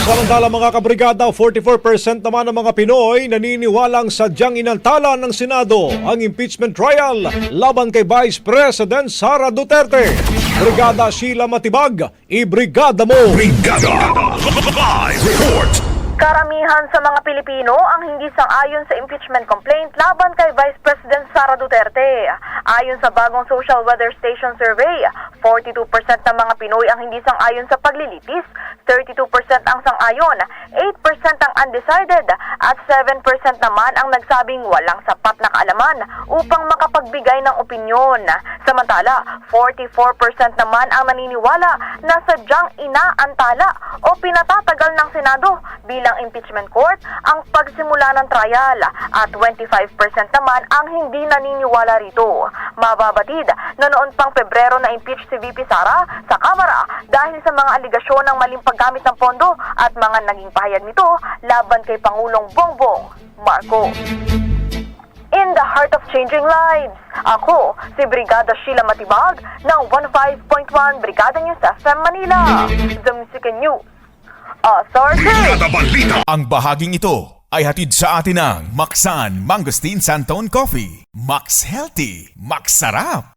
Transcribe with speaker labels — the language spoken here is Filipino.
Speaker 1: Samantala mga kabrigada, 44% naman ng mga Pinoy naniniwalang sadyang inantala ng Senado ang impeachment trial laban kay Vice President Sara Duterte. Brigada Sheila Matibag, ibrigada mo!
Speaker 2: Brigada Live Report.
Speaker 3: Karamihan sa mga Pilipino ang hindi sang-ayon sa impeachment complaint laban kay Vice President Sara Duterte. Ayon sa bagong Social Weather Station survey, 42% ng mga Pinoy ang hindi sang-ayon sa paglilitis, 32% ang sang-ayon, 8% ang undecided, at 7% naman ang nagsabing walang sapat na kaalaman upang makapagbigay ng opinyon. Samantala, 44% naman ang naniniwala na sadyang inaantala o pinatatagal ng Senado bilang impeachment court ang pagsimula ng trial at 25% naman ang hindi naniniwala rito. Mababatid na noon pang Pebrero na impeach si VP Sara sa Kamara dahil sa mga aligasyon ng maling paggamit ng pondo at mga naging pahayag nito laban kay Pangulong Bongbong Marcos. In the heart of changing lives, ako si Brigada Sheila Matibag ng 15.1 Brigada News FM Manila, The Music and News Authority.
Speaker 2: Brigada Balita.
Speaker 4: Ang bahaging ito ay hatid sa atin ng Maxan Mangosteen Santon Coffee. Max Healthy, Max Sarap.